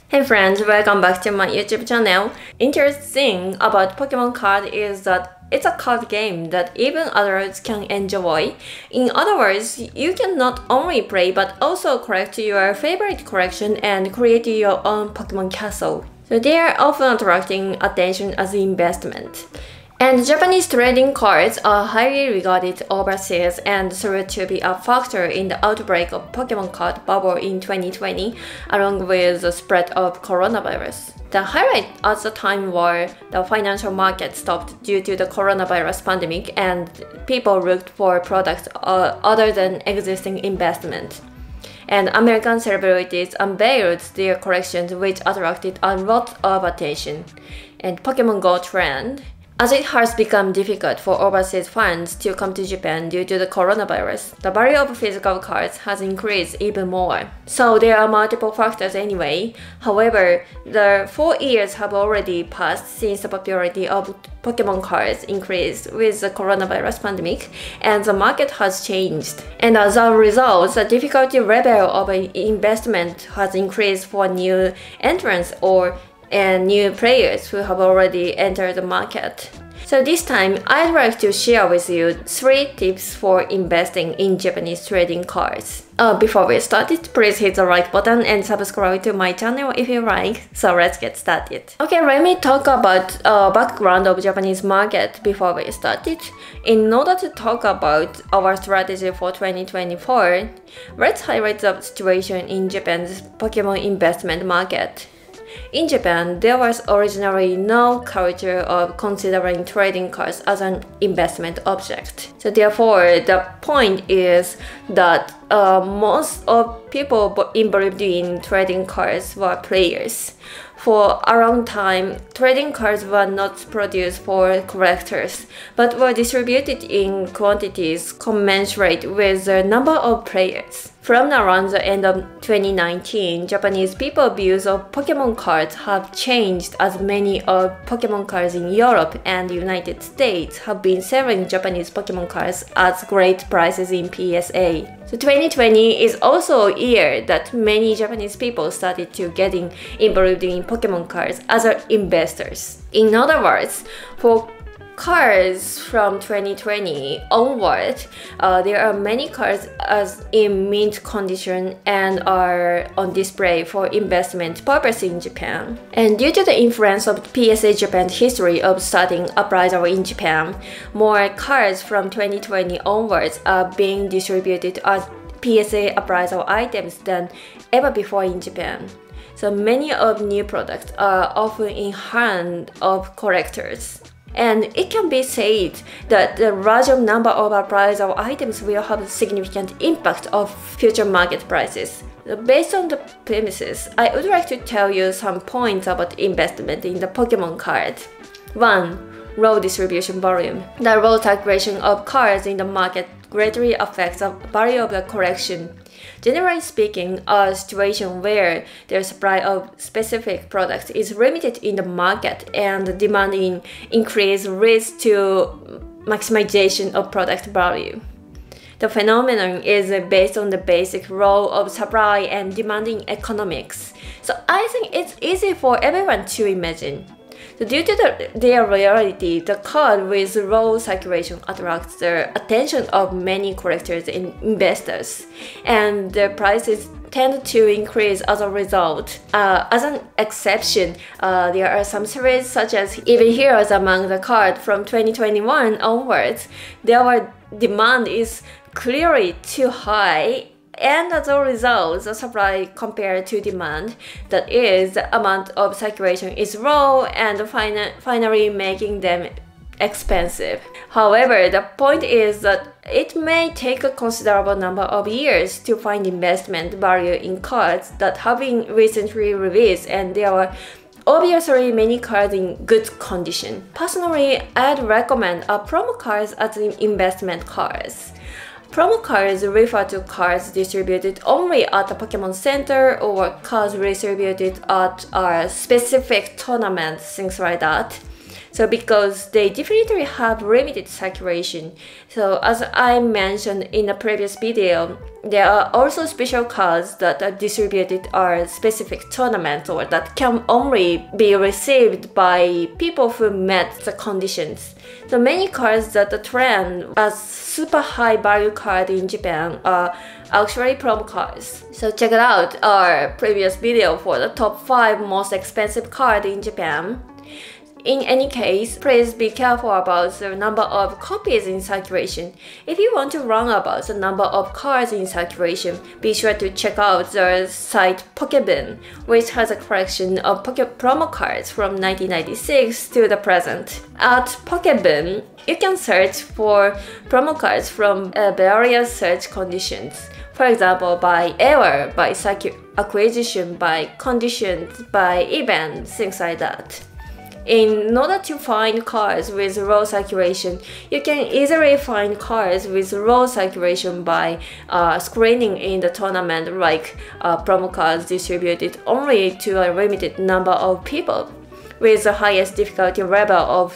Hey friends, welcome back to my YouTube channel. Interesting about Pokemon card is that it's a card game that even adults can enjoy. In other words, you can not only play but also collect your favorite collection and create your own Pokemon castle. So they are often attracting attention as an investment. And Japanese trading cards are highly regarded overseas and thought to be a factor in the outbreak of Pokemon card bubble in 2020, along with the spread of coronavirus. The highlight at the time were the financial market stopped due to the coronavirus pandemic and people looked for products other than existing investment. And American celebrities unveiled their collections, which attracted a lot of attention. And Pokemon Go trend. As it has become difficult for overseas fans to come to Japan due to the coronavirus, the value of physical cards has increased even more. So there are multiple factors anyway. However, the 4 years have already passed since the popularity of Pokemon cards increased with the coronavirus pandemic, and the market has changed. And as a result, the difficulty level of investment has increased for new entrants and new players who have already entered the market. So this time, I'd like to share with you 3 tips for investing in Japanese trading cards. Before we start it, please hit the like button and subscribe to my channel if you like. So let's get started. Okay, let me talk about background of Japanese market before we start it. In order to talk about our strategy for 2024, let's highlight the situation in Japan's Pokemon investment market. In Japan, there was originally no culture of considering trading cards as an investment object. So therefore, the point is that most of people involved in trading cards were players. For a long time, trading cards were not produced for collectors, but were distributed in quantities commensurate with the number of players. From around the end of 2019, Japanese people's views of Pokemon cards have changed as many of Pokemon cards in Europe and the United States have been selling Japanese Pokemon cards at great prices in PSA. So 2020 is also a year that many Japanese people started to getting involved in Pokemon cards as investors. In other words, for cards from 2020 onward, there are many cards as in mint condition and are on display for investment purpose in Japan. And due to the influence of PSA Japan's history of starting appraisal in Japan, more cards from 2020 onwards are being distributed as PSA appraisal items than ever before in Japan. So many of new products are often in hand of collectors. And it can be said that the larger number of appraisal items will have a significant impact of future market prices. Based on the premises, I would like to tell you some points about investment in the Pokemon card. 1. Low distribution volume. The low circulation of cards in the market greatly affects the value of the collection. Generally speaking, a situation where the supply of specific products is limited in the market and the demand increase leads to maximization of product value. The phenomenon is based on the basic law of supply and demand in economics. So I think it's easy for everyone to imagine. So due to their rarity, the card with low circulation attracts the attention of many collectors and investors, and the prices tend to increase as a result. As an exception, there are some series such as Even Heroes among the card from 2021 onwards. Their demand is clearly too high, and as a result, the supply compared to demand, that is, the amount of circulation is low and finally making them expensive. However, the point is that it may take a considerable number of years to find investment value in cards that have been recently released, and there are obviously many cards in good condition. Personally, I'd recommend promo cards as investment cards. Promo cards refer to cards distributed only at a Pokemon Center or cards distributed at a specific tournament, things like that. So because they definitely have limited circulation. So as I mentioned in a previous video, there are also special cards that are distributed at specific tournaments or that can only be received by people who met the conditions. So many cards that are trend as super high value card in Japan are actually promo cards. So check it out our previous video for the top 5 most expensive cards in Japan. In any case, please be careful about the number of copies in circulation. If you want to learn about the number of cards in circulation, be sure to check out the site Boon, which has a collection of promo cards from 1996 to the present. At Boon, you can search for promo cards from various search conditions. For example, by era, by acquisition, by conditions, by event, things like that. In order to find cards with low circulation, you can easily find cards with low circulation by screening in the tournament, like promo cards distributed only to a limited number of people, with the highest difficulty level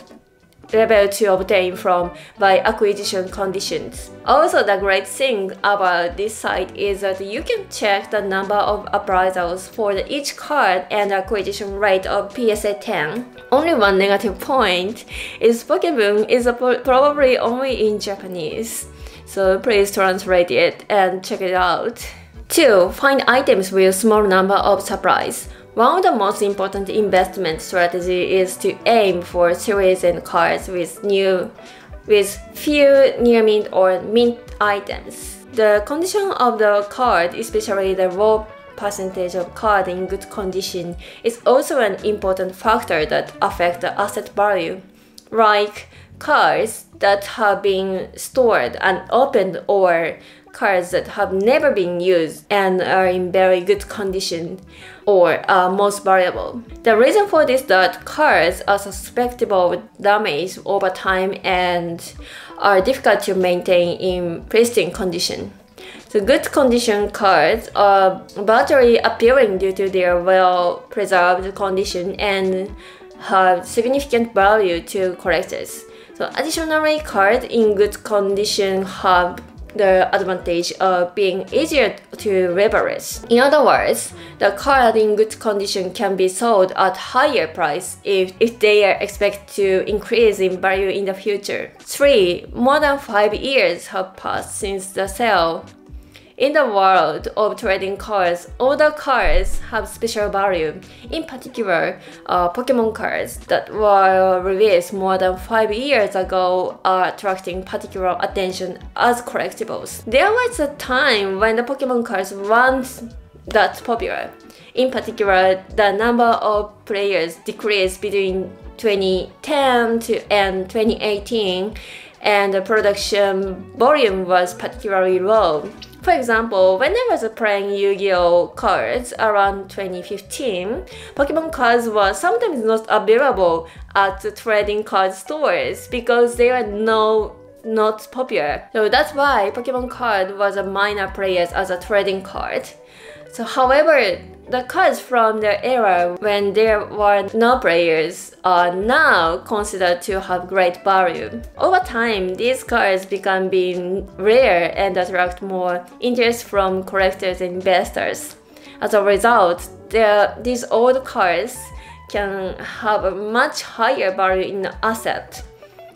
to obtain from by acquisition conditions. Also, the great thing about this site is that you can check the number of appraisals for each card and acquisition rate of PSA 10. Only one negative point is Pokémon is probably only in Japanese, so please translate it and check it out. 2. Find items with small number of surprise. One of the most important investment strategy is to aim for series and cards with few near mint or mint items. The condition of the card, especially the low percentage of card in good condition, is also an important factor that affects the asset value. Like cards that have been stored unopened or cards that have never been used and are in very good condition or are most valuable. The reason for this is that cards are susceptible to damage over time and are difficult to maintain in pristine condition. So good condition cards are virtually appealing due to their well-preserved condition and have significant value to collectors. So additionally, cards in good condition have the advantage of being easier to leverage. In other words, the card in good condition can be sold at higher price if they are expected to increase in value in the future. 3. More than 5 years have passed since the sale. In the world of trading cards, older cards have special value. In particular, Pokemon cards that were released more than 5 years ago are attracting particular attention as collectibles. There was a time when the Pokemon cards weren't that popular. In particular, the number of players decreased between 2010 and 2018, and the production volume was particularly low. For example, when I was playing Yu-Gi-Oh cards around 2015, Pokemon cards were sometimes not available at the trading card stores because they were not popular. So that's why Pokemon card was a minor player as a trading card. So however, the cards from the era when there were no players are now considered to have great value. Over time, these cards become being rare and attract more interest from collectors and investors. As a result, these old cards can have a much higher value in the asset.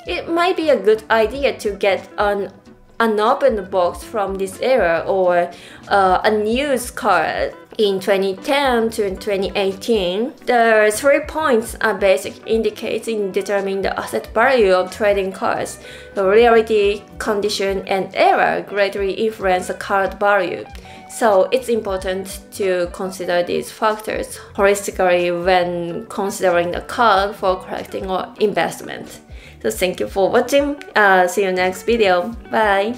It might be a good idea to get an unopened box from this era or unused card in 2010 to 2018. The 3 points are basic indicators in determining the asset value of trading cards. The rarity, condition, and era greatly influence the card value. So it's important to consider these factors holistically when considering the card for collecting or investment. So thank you for watching. See you next video. Bye.